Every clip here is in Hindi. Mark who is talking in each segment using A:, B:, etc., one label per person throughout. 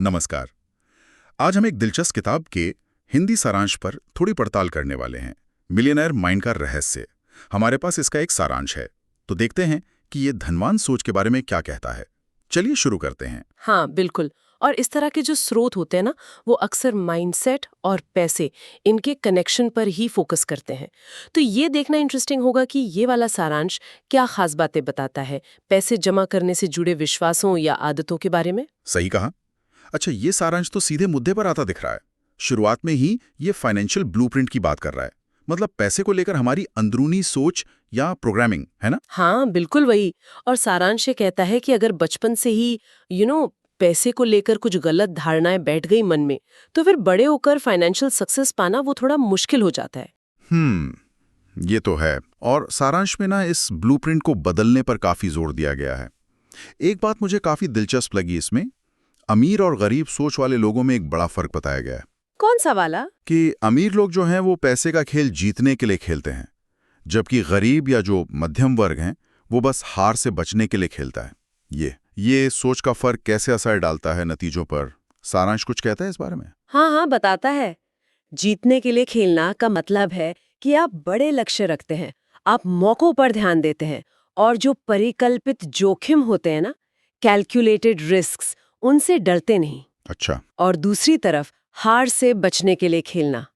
A: नमस्कार। आज हम एक दिलचस्प किताब के हिंदी सारांश पर थोड़ी पड़ताल करने वाले हैं। मिलियनेयर माइंड का रहस्य। हमारे पास इसका एक सारांश है, तो देखते हैं कि ये धनवान सोच के बारे में क्या कहता है। चलिए शुरू करते हैं।
B: हाँ बिल्कुल। और इस तरह के जो स्रोत होते हैं ना, वो अक्सर माइंडसेट और पैसे, इनके कनेक्शन पर ही फोकस करते हैं। तो ये देखना इंटरेस्टिंग होगा कि ये वाला सारांश क्या खास बातें बताता है पैसे जमा करने से जुड़े विश्वासों या आदतों के बारे में।
A: सही कहा। अच्छा, ये सारांश तो सीधे मुद्दे पर आता दिख रहा है। शुरुआत में ही ये फाइनेंशियल ब्लूप्रिंट की बात कर रहा है, मतलब पैसे को लेकर हमारी अंदरूनी सोच या प्रोग्रामिंग, है ना?
B: हाँ बिल्कुल वही। और सारांश ये कहता है कि अगर बचपन से ही पैसे को लेकर कुछ गलत धारणाएं बैठ गई मन में, तो फिर बड़े होकर फाइनेंशियल सक्सेस पाना वो थोड़ा मुश्किल हो जाता है।
A: ये तो है। और सारांश में ना इस ब्लूप्रिंट को बदलने पर काफी जोर दिया गया है। एक बात मुझे काफी दिलचस्प लगी इसमें, अमीर और गरीब सोच वाले लोगों में एक बड़ा फर्क बताया गया है।
B: कौन सा वाला?
A: कि अमीर लोग जो हैं वो पैसे का खेल जीतने के लिए खेलते हैं, जबकि गरीब या जो मध्यम वर्ग हैं वो बस हार से बचने के लिए खेलता है। ये सोच का फर्क कैसे असर डालता है नतीजों पर? सारांश कुछ कहता है इस बारे में?
B: हाँ हाँ बताता है। जीतने के लिए खेलना का मतलब है कि आप बड़े लक्ष्य रखते हैं, आप मौकों पर ध्यान देते हैं, और जो परिकल्पित जोखिम होते हैं ना, कैलकुलेटेड रिस्क्स, उनसे डरते नहीं।
A: अच्छा।
B: और दूसरी तरफ हार से बचने के लिए खेलना,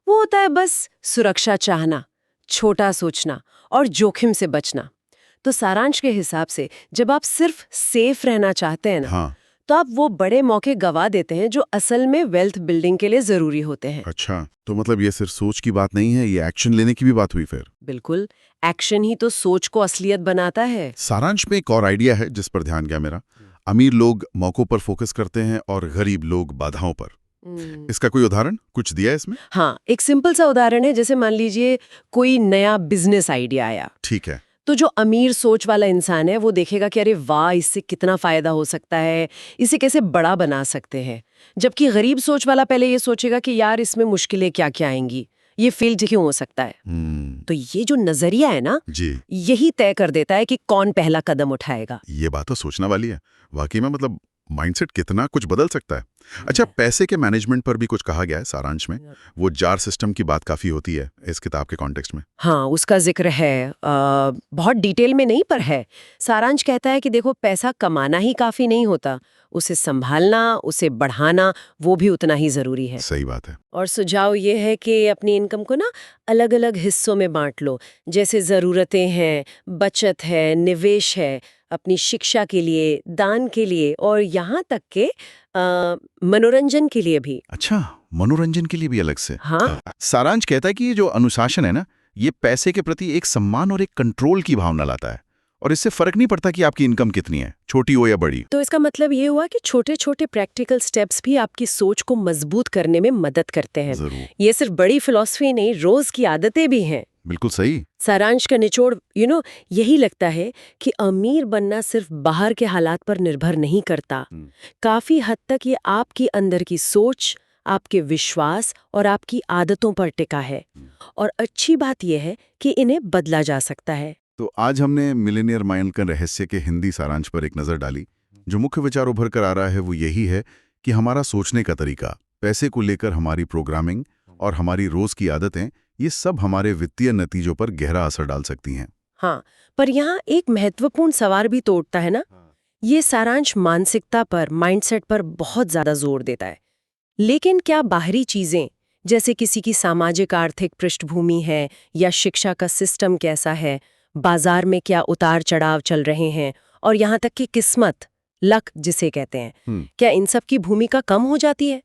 B: वो होता है बस सुरक्षा चाहना, छोटा सोचना और जोखिम से बचना। तो सारांश के हिसाब से जब आप सिर्फ सेफ रहना चाहते हैं ना,
A: हाँ।
B: तो आप वो बड़े मौके गवा देते हैं जो असल में वेल्थ बिल्डिंग के लिए जरूरी होते हैं।
A: अच्छा, तो मतलब ये सिर्फ सोच की बात नहीं है, ये एक्शन लेने की भी बात हुई फिर।
B: बिल्कुल, एक्शन ही तो सोच को असलियत बनाता है।
A: सारांश में एक और आइडिया है जिस पर ध्यान गया मेरा। अमीर लोग मौकों पर फोकस करते हैं और गरीब लोग बाधाओं पर। इसका कोई उदाहरण कुछ दिया है इसमें?
B: हाँ, एक सिंपल सा उदाहरण है। जैसे मान लीजिए कोई नया बिजनेस आइडिया आया,
A: ठीक है।
B: तो जो अमीर सोच वाला इंसान है वो देखेगा कि अरे वाह, इससे कितना फायदा हो सकता है, इसे कैसे बड़ा बना सकते हैं। जबकि गरीब सोच वाला पहले ये सोचेगा कि यार इसमें मुश्किलें क्या क्या आएंगी, ये फेल क्यों हो सकता है। तो ये जो नजरिया है ना
A: जी।
B: यही तय कर देता है कि कौन पहला कदम उठाएगा।
A: ये बात तो सोचना वाली है। वाकई में मतलब माइंडसेट कितना कुछ बदल सकता है। अच्छा, पैसे के मैनेजमेंट पर भी कुछ कहा गया है सारांश में। वो जार सिस्टम की बात काफी होती है इस किताब के कॉन्टेक्स्ट में।
B: हाँ, उसका जिक्र है, बहुत डिटेल में नहीं पर है। सारांश कहता है कि देखो, पैसा कमाना ही काफी नहीं होता, उसे संभालना, उसे बढ़ाना, वो भी उतना ही जरूरी है।
A: सही बात है।
B: और सुझाव ये है कि अपनी इनकम को ना अलग अलग हिस्सों में बांट लो। जैसे ज़रूरतें हैं, बचत है, निवेश है, अपनी शिक्षा के लिए, दान के लिए, और यहाँ तक के मनोरंजन के लिए भी।
A: अच्छा, मनोरंजन के लिए भी अलग से?
B: हाँ
A: सारांश कहता है कि ये जो अनुशासन है ना, ये पैसे के प्रति एक सम्मान और एक कंट्रोल की भावना लाता है, और इससे फर्क नहीं पड़ता कि आपकी इनकम कितनी है, छोटी हो या बड़ी।
B: तो इसका मतलब ये हुआ कि छोटे छोटे प्रैक्टिकल स्टेप्स भी आपकी सोच को मजबूत करने में मदद करते हैं।
A: जरूर।
B: ये सिर्फ बड़ी फिलॉसफी नहीं, रोज की आदतें भी हैं।
A: बिल्कुल सही।
B: सारांश का निचोड़ यही लगता है कि अमीर बनना सिर्फ बाहर के हालात पर निर्भर नहीं करता। काफी हद तक ये आपकी अंदर की सोच, आपके विश्वास और आपकी आदतों पर टिका है। और अच्छी बात यह है कि इन्हें बदला जा सकता है।
A: तो आज हमने मिलेनियर माइंड का रहस्य के हिंदी सारांश पर एक नज़र डाली। जो मुख्य विचार उभर कर आ रहा है वो यही है कि हमारा सोचने का तरीका, पैसे को लेकर हमारी प्रोग्रामिंग और हमारी रोज की आदतें, ये सब हमारे वित्तीय नतीजों पर गहरा असर डाल सकती हैं।
B: हाँ, पर यहाँ एक महत्वपूर्ण सवाल भी तो उठता है ना। ये सारांश मानसिकता पर, माइंडसेट पर बहुत ज्यादा जोर देता है। लेकिन क्या बाहरी चीजें, जैसे किसी की सामाजिक आर्थिक पृष्ठभूमि है या शिक्षा का सिस्टम कैसा है, बाजार में क्या उतार चढ़ाव चल रहे हैं, और यहाँ तक कि किस्मत, लक जिसे कहते हैं, क्या इन सब की भूमिका कम हो जाती है?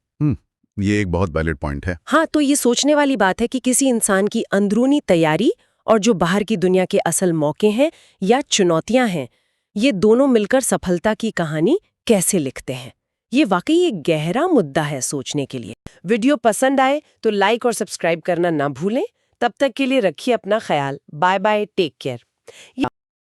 A: ये एक बहुत वैलिड पॉइंट है।
B: हाँ, तो ये सोचने वाली बात है कि किसी इंसान की अंदरूनी तैयारी और जो बाहर की दुनिया के असल मौके हैं या चुनौतियां हैं, ये दोनों मिलकर सफलता की कहानी कैसे लिखते हैं। ये वाकई एक गहरा मुद्दा है सोचने के लिए। वीडियो पसंद आए तो लाइक और सब्सक्राइब करना ना भूलें। तब तक के लिए रखिए अपना ख्याल। Bye bye, take care.